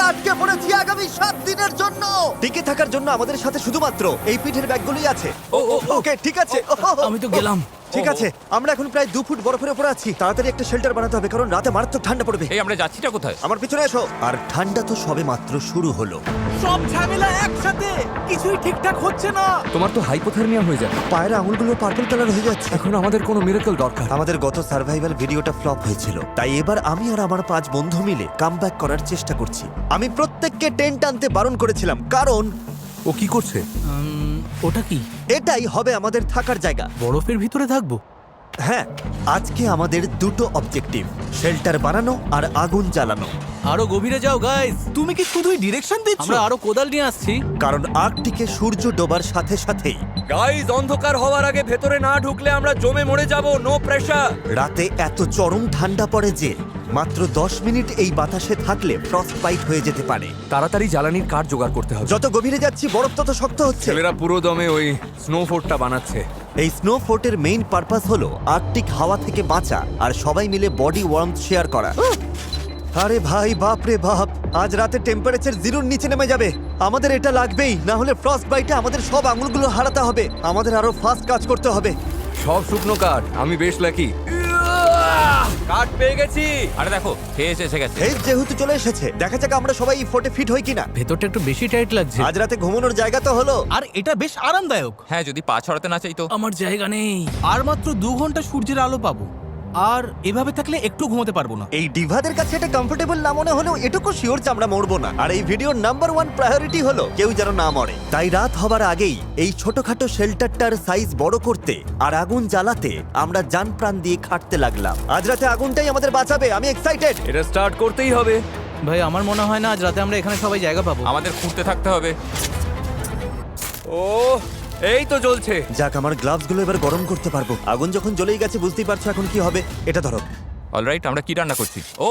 আটকে পড়েছি আগামী 7 দিনের জন্য। টিকে থাকার জন্য আমাদের সাথে শুধুমাত্র এই পিঠের ব্যাগগুলোই আছে। ওকে ঠিক আছে। আমি তো গেলাম। ঠিক আছে, আমরা এখন প্রায় 2 ফুট বরফের উপর আছি। তাড়াতাড়ি একটা শেল্টার বানাতে হবে, কারণ রাতে মারাত্মক ঠান্ডা পড়বে। এই আমরা যাচ্ছিটা কোথায়? আমার পিছনে এসো। আর ঠান্ডা তো সবে মাত্র শুরু হলো। সব ঝামেলা একসাথে, কিছুই ঠিকঠাক হচ্ছে না। তোমার তো হাইপোথার্মিয়া হয়ে যাবে। পায়ের আঙুলগুলো পার্পল কালার হয়ে যাচ্ছে। এখন আমাদের কোনো মিরাকল দরকার। আমাদের গত সার্ভাইভাল ভিডিওটা ফ্লপ হয়েছিল, তাই এবার আমি আর আমার 5 বন্ধু মিলে কামব্যাক করার চেষ্টা করছি। আমি প্রত্যেককে টেন্ট আনতে বারণ করেছিলাম, কারণ ও কি করছে? ওটা কি? এটাই হবে আমাদের থাকার জায়গা। বরফের ভিতরে থাকবো? হ্যাঁ, আজকে আমাদের দুটো অবজেক্টিভ, শেল্টার বানানো আর আগুন জ্বালানো। আরো গভীরে যাও গাইস। তুমি কি শুধুই ডিরেকশন দিচ্ছ? আমরা আরো কোদাল নিয়ে আসছি। কারণ আর্কটিকে সূর্য ডোবার সাথে সাথেই গাইজ, অন্ধকার হওয়ার আগে ভেতরে না ঢুকলে আমরা জমে মরে যাব। No pressure. রাতে এত চরম ঠান্ডা পড়ে যে মাত্র 10 মিনিট এই বাতাসে থাকলে ফ্রস্ট বাইট হয়ে যেতে পারে। তাড়াতাড়ি জ্বালানির কাঠ জোগাড় করতে হবে। যত গভীরে যাচ্ছি বরফ তত শক্ত হচ্ছে। ছেলেরা পুরো দমে ওই স্নো ফোর্টটা বানাচ্ছে। এই স্নো ফোর্টের মেইন পারপাস হলো আর্কটিক হাওয়া থেকে বাঁচা আর সবাই মিলে বডি ওয়ার্মথ শেয়ার করা। আরে ভাই, বাপ রে বাপ, আজ রাতে টেম্পারেচার 0-র নিচে নেমে যাবে। আমাদের এটা লাগবেই, না হলে ফ্রস্ট বাইটে আমাদের সব আঙুলগুলো হারাতে হবে। আমাদের আরো ফাস্ট কাজ করতে হবে। সব শুকনো কাঠ। আমি বেশ লাকি। কাঠ পেয়ে গেছি। আরে দেখো, খেয়ে এসে গেছে। হেজ যেহেতু চলে এসেছে, দেখা যাক আমরা সবাই এই ফোর্টে ফিট হই কিনা। ভেতরটা একটু বেশি টাইট লাগছে। আজ রাতে ঘুমানোর জায়গা তো হলো। আর এটা বেশ আরামদায়ক। হ্যাঁ, যদি পা ছড়াতে না চাই তো। আমার জায়গা নেই। আর মাত্র 2 ঘন্টা সূর্যের আলো পাবো, আর এভাবে থাকলে একটু ঘুমোতে পারবো না। এই ডিভাদের কাছে এটা কমফোর্টেবল না মনে হলেও এটুকু শিওর যে আমরা মরবো না। আর এই ভিডিওর নাম্বার 1 প্রায়োরিটি হলো কেউ যেন না মরে। তাই রাত হবার আগেই এই ছোটখাটো শেল্টারটার সাইজ বড় করতে আর আগুন জ্বালাতে আমরা জান প্রাণ দিয়ে খাটতে লাগলাম। আজ রাতে আগুনটাই আমাদের বাঁচাবে। আমি এক্সাইটেড। এটা স্টার্ট করতেই হবে। ভাই, আমার মনে হয় না আজ রাতে আমরা এখানে সবাই জায়গা পাবো। আমাদের খুঁড়তে থাকতে হবে। ও, এই তো জ্বলছে। যাক, আমার গ্লাভস গুলো এবার গরম করতে পারবো। আগুন যখন জ্বলেই গেছে বুঝতেই পারছো এখন কি হবে। এটা ধরো। অলরাইট, আমরা কি রান্না করছি? ও,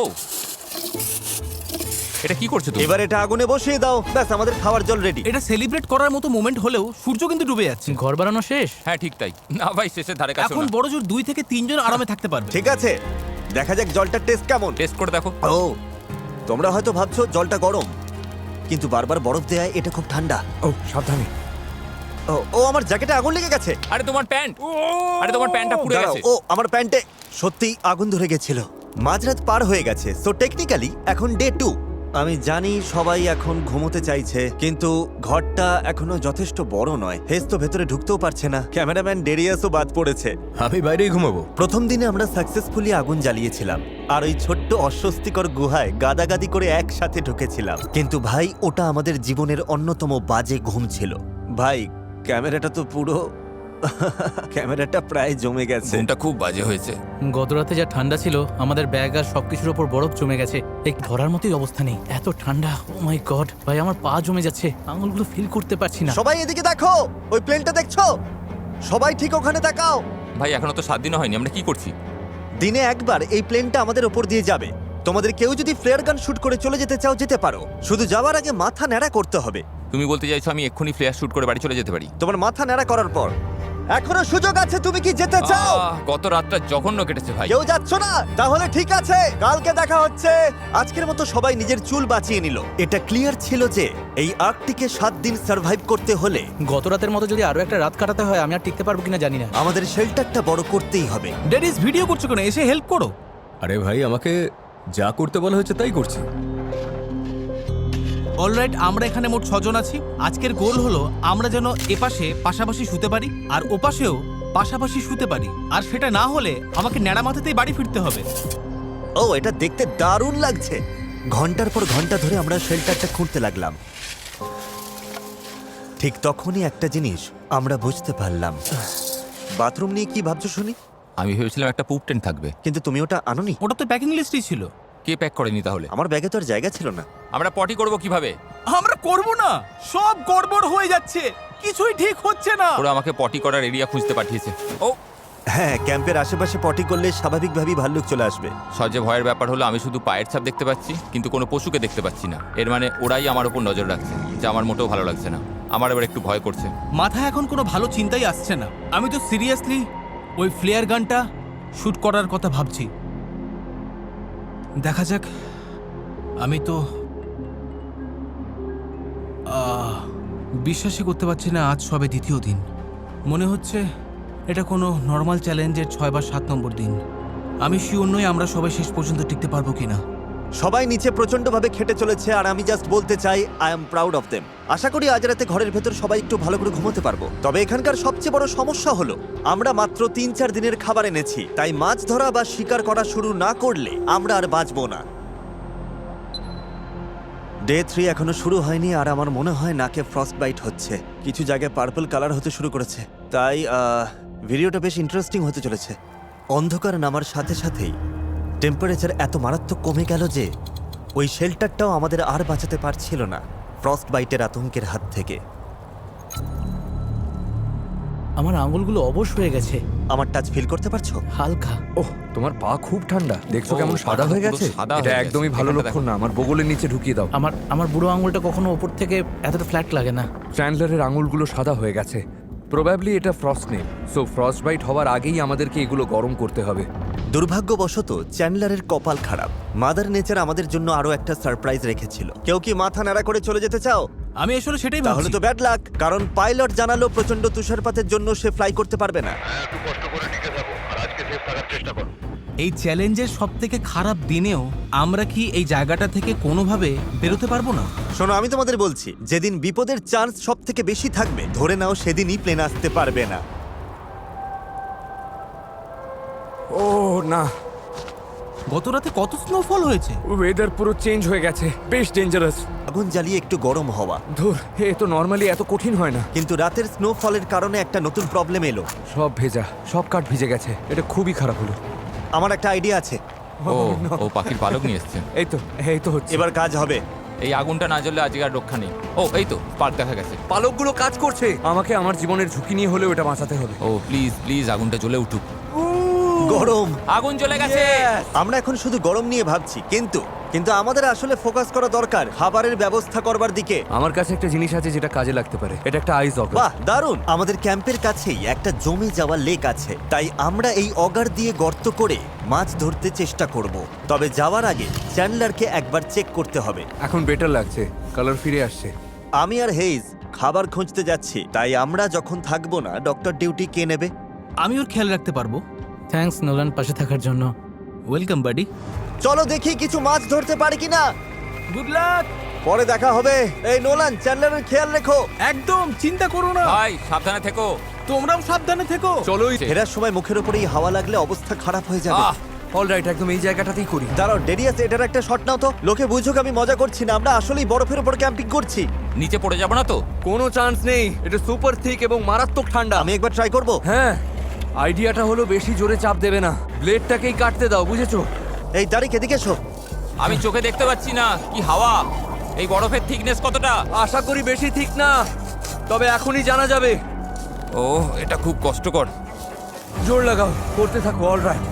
এটা কি করছো তুমি? এবার এটা আগুনে বসিয়ে দাও। ব্যাস, আমাদের খাওয়ার জল রেডি। এটা সেলিব্রেট করার মতো মোমেন্ট হলেও সূর্য কিন্তু ডুবে যাচ্ছে। ঘর বানানো শেষ? হ্যাঁ, ঠিক তাই। না ভাই, শেষের ধারে কাছে এখন না। বড় জোর 2 থেকে 3 জন আরামে থাকতে পারবে। ঠিক আছে, দেখা যাক জলটার টেস্ট কেমন। টেস্ট করে দেখো। ও, তোমরা হয়তো ভাবছো জলটা গরম, কিন্তু বারবার বরফ দেয় এটা খুব ঠান্ডা। ও সাবধানে। ও আমার জ্যাকেটে আগুন লেগে গেছে। আরে তোমার প্যান্ট, আরে তোমার প্যান্টটা পুড়ে দাঁড়াও, গেছে। ও আমার প্যান্টে সত্যি আগুন ধরে গেছিল। মাঝরাত পার হয়ে গেছে, সো টেকনিক্যালি এখন ডে 2। আমি জানি সবাই এখন ঘুমোতে চাইছে, কিন্তু ঘরটা এখনো যথেষ্ট বড় নয়। হেজ তো ভেতরে ঢুকতেও পারছে না। ক্যামেরাম্যান ডেরিয়াসও বাদ পড়েছে। আমি বাইরেই ঘুমাবো। প্রথম দিনে আমরা সাকসেসফুলি আগুন জ্বালিয়েছিলাম আর ওই ছোট্ট অস্বস্তিকর গুহায় গাদাগাদি করে একসাথে ঢুকেছিলাম। কিন্তু ভাই, ওটা আমাদের জীবনের অন্যতম বাজে ঘুম ছিল। ভাই, ক্যামেরাটা তো পুরো ক্যামেরাটা প্রায় জমে গেছে। ঘুমটা খুব বাজে হয়েছে। গত রাতে যা ঠান্ডা ছিল, আমাদের ব্যাগ আর সবকিছুর উপর বরফ জমে গেছে। এক ধরার মতোই অবস্থা নেই, এত ঠান্ডা। ও মাই গড ভাই, আমার পা জমে যাচ্ছে, আঙুলগুলো ফিল করতে পারছি না। সবাই এদিকে দেখো, ওই প্লেনটা দেখছো? সবাই ঠিক ওখানে তাকাও। ভাই, এখনো তো 7 দিনও হয়নি, আমরা কি করছি? দিনে একবার এই প্লেনটা আমাদের ওপর দিয়ে যাবে। তোমাদের কেউ যদি ফ্লেয়ার গান শুট করে চলে যেতে চাও যেতে পারো, শুধু যাওয়ার আগে মাথা ন্যাড়া করতে হবে। তুমি বলতে চাইছো আমি এক্ষুনি ফ্ল্যাশ শুট করে বাড়ি চলে যেতে পারি? তোমার মাথা ন্যাড়া করার পর এখনো সুযোগ আছে। তুমি কি যেতে চাও? গত রাতটা জঘন্য কেটেছে ভাই। কেউ যাচ্ছ না? তাহলে ঠিক আছে, কালকে দেখা হচ্ছে। আজকের মতো সবাই নিজের চুল বাঁচিয়ে নিল। এটা ক্লিয়ার ছিল যে এই আর্কটিকে 7 দিন সার্ভাইভ করতে হলে গত রাতের মতো যদি আরো একটা রাত কাটাতে হয়, আমি আর টিকতে পারবো কিনা জানি না। আমাদের শেল্টারটা বড় করতেই হবে। ডেরিস, ভিডিও করছো কেন? এসে হেল্প করো। আরে ভাই, আমাকে যা করতে বলা হয়েছে তাই করছি। অলরাইট, আমরা এখানে মোট 6 জন আছি। আজকের গোল হলো আমরা যেন এপাশে পাশাপাশি শুতে পারি আর ওপাশেও পাশাপাশি শুতে পারি। আর সেটা না হলে আমাকে ন্যাড়া মাথাতেই বাড়ি ফিরতে হবে। ও, এটা দেখতে দারুণ লাগছে। ঘন্টার পর ঘন্টা ধরে আমরা শেল্টারটা খুঁড়তে লাগলাম। ঠিক তখনই একটা জিনিস আমরা বুঝতে পারলাম। বাথরুম নিয়ে কি ভাবছো শুনি? আমি ভেবেছিলাম একটা পুপ টেন্ট থাকবে। কিন্তু তুমি ওটা আনোনি। ওটা তো প্যাকিং লিস্টেই ছিল। কে প্যাক করেনি তাহলে? আমার ব্যাগে তো আর জায়গা ছিল না। আমরা পটি করব কিভাবে? আমরা করব না, সব গড়বড় হয়ে যাচ্ছে, কিছুই ঠিক হচ্ছে না। ওরা আমাকে পটি করার এরিয়া খুঁজতে পাঠিয়েছে। ও, হ্যাঁ, ক্যাম্পের আশেপাশে পটি করলে স্বাভাবিকভাবেই ভাল্লুক চলে আসবে। সবচেয়ে ভয়ের ব্যাপার হলো আমি শুধু পায়ের ছাপ দেখতে পাচ্ছি, কিন্তু কোনো পশুকে দেখতে পাচ্ছি না। এর মানে ওরাই আমার উপর নজর রাখছে, যা আমার মোটেও ভালো লাগছে না। আমার এবার একটু ভয় করছে। মাথায় এখন কোনো ভালো চিন্তাই আসছে না। আমি তো সিরিয়াসলি ওই ফ্লেয়ার গানটা শুট করার কথা ভাবছি। দেখা যাক। আমি তো বিশ্বাসই করতে পারছি না আজ সবে দ্বিতীয় দিন। মনে হচ্ছে এটা কোনো নর্মাল চ্যালেঞ্জের 6 বা 7 নম্বর দিন। আমি শিওর নই আমরা সবাই শেষ পর্যন্ত টিকতে পারবো কিনা। সবাই নিচে প্রচন্ডভাবে খেটে চলেছে আর আমি জাস্ট বলতে চাই I am proud of them. আশা করি আজ রাতে ঘরের ভেতর সবাই একটু ভালো করে ঘুমোতে পারবো। তবে এখানকার সবচেয়ে বড় সমস্যা হলো আমরা মাত্র 3-4 দিনের খাবার এনেছি, তাই মাছ ধরা বা শিকার করা শুরু না করলে আমরা আর বাঁচবো না। ডে 3 এখনো শুরু হয়নি আর আমার মনে হয় নাকে ফ্রস্ট বাইট হচ্ছে। কিছু জায়গায় পার্পল কালার হতে শুরু করেছে, তাই ভিডিওটা বেশ ইন্টারেস্টিং হতে চলেছে। অন্ধকার নামার সাথে সাথেই টেম্পারেচার এত মারাত্মক কমে গেল যে ওই শেল্টারটাও আমাদের আর বাঁচাতে পারছিল না ফ্রস্ট বাইটের আতঙ্কের হাত থেকে। আমার আঙুলগুলো অবশ হয়ে গেছে, আমার টাচ ফিল করতে পারছো? হালকা। ওহ, তোমার পা খুব ঠান্ডা, দেখছো ও, কেমন সাদা পাটা হয়ে পুরো গেছে। সাদা এটা হয়ে একদমই গেছে। ভালো এখানটা লক্ষণ না। আমার বগলের নিচে ঢুকিয়ে দাও। আমার বুড়ো আঙুলটা কখনো ওপর থেকে এতটা ফ্ল্যাট লাগে না। চ্যান্ডলারের আঙুলগুলো সাদা হয়ে গেছে। প্রবাবলি এটা ফ্রস্ট নেই, সো ফ্রস্ট বাইট হওয়ার আগেই আমাদেরকে এগুলো গরম করতে হবে। দুর্ভাগ্যবশত চ্যান্ডলারের কপাল খারাপ। মাদার নেচার আমাদের জন্য আরো একটা সারপ্রাইজ রেখেছিল। কেউ কি মাথা নাড়া করে চলে যেতে চাও? আমি আসলে সেটাই তাহলে ভাবছি। তো ব্যাড লাক, কারণ পাইলট জানালো প্রচন্ড তুষারপাতের জন্য সে ফ্লাই করতে পারবে না। এই চ্যালেঞ্জের সবথেকে খারাপ দিনেও আমরা কি এই জায়গাটা থেকে কোনোভাবে বেরোতে পারবো না? শোনো, আমি তোমাদের বলছি, যেদিন বিপদের চান্স সব থেকে বেশি থাকবে ধরে নাও সেদিনই প্লেন আসতে পারবে না। ও না, গত রাতে কত স্নোফল হয়েছে। ওয়েদার পুরো চেঞ্জ হয়ে গেছে, বেশ ডেঞ্জারাস। আগুন জ্বালিয়ে একটু গরম হওয়া, ধুর, এ তো নর্মালি এত কঠিন হয় না। কিন্তু রাতের স্নোফলের কারণে একটা নতুন প্রবলেম এলো। সব ভেজা, সব কাঠ ভিজে গেছে। এটা খুবই খারাপ হলো। আমার একটা আইডিয়া আছে, ও পাখির পালক নিয়ে এসছে। এই তো হচ্ছে। এবার কাজ হবে। এই আগুনটা না জ্বললে আজকে আর রক্ষা নেই। ও এই তো স্পার্ক দেখা গেছে। পালকগুলো কাজ করছে। আমাকে আমার জীবনের ঝুঁকি নিয়ে হলেও এটা বাঁচাতে হবে। ও প্লিজ প্লিজ আগুনটা জ্বলে উঠুক। গরম। আগুন জ্বলে গেছে। আমরা এখন শুধু গরম নিয়ে ভাবছি, কিন্তু আমাদের আসলে ফোকাস করা দরকার খাবারের ব্যবস্থা করবার দিকে। আমার কাছে একটা জিনিস আছে যেটা কাজে লাগতে পারে। এটা একটা আইস অগার। বাহ, দারুণ। আমাদের ক্যাম্পের কাছেই একটা জমে যাওয়া লেক আছে, তাই আমরা এই অগার দিয়ে গর্ত করে মাছ ধরতে চেষ্টা করব। তবে যাওয়ার আগে চ্যান্ডলারকে একবার চেক করতে হবে। এখন বেটার লাগছে, কালার ফিরে আসছে। আমি আর হেইজ খাবার খুঁজতে যাচ্ছি, তাই আমরা যখন থাকবো না ডক্টর ডিউটি কে নেবে? আমি ওর খেয়াল রাখতে পারবো। থ্যাঙ্কস নোলান, পাশে থাকার জন্য। ওয়েলকাম বাডি। চলো দেখি কিছু মাছ ধরতে পারি কিনা। Good luck. পরে দেখা হবে। এই নোলান, চ্যান্ডলারের খেয়াল রেখো। একদম চিন্তা করো না। ভাই সাবধানে থেকো। তোমরাও সাবধানে থেকো। চলোই। ফেরার সময় মুখের উপরেই হাওয়া লাগলে অবস্থা খারাপ হয়ে যাবে। অলরাইট, একদম এই জায়গাটাতেই করি। দাঁড়াও, ডেরিয়াস, এটার একটা শট নাও তো। লোকে বুঝুক আমি মজা করছি না, আমরা আসলেই বরফের উপর ক্যাম্পিং করছি। নিচে পড়ে যাবো না তো? কোনো চান্স নেই। এটা সুপার থিক এবং মারাত্মক ঠান্ডা। আমি একবার ট্রাই করব। হ্যাঁ, আইডিয়াটা হলো বেশি জোরে চাপ দেবে না, ব্লেডটাকেই কাটতে দাও, বুঝেছো? এই তারিখ, এদিকে এসো। আমি চোখে দেখতে পাচ্ছি না। কি হাওয়া! এই বরফের থিকনেস কতটা? আশা করি বেশি ঠিক না, তবে এখনই জানা যাবে। ও এটা খুব কষ্টকর। জোর লাগাও, করতে থাকো। অলরাইট,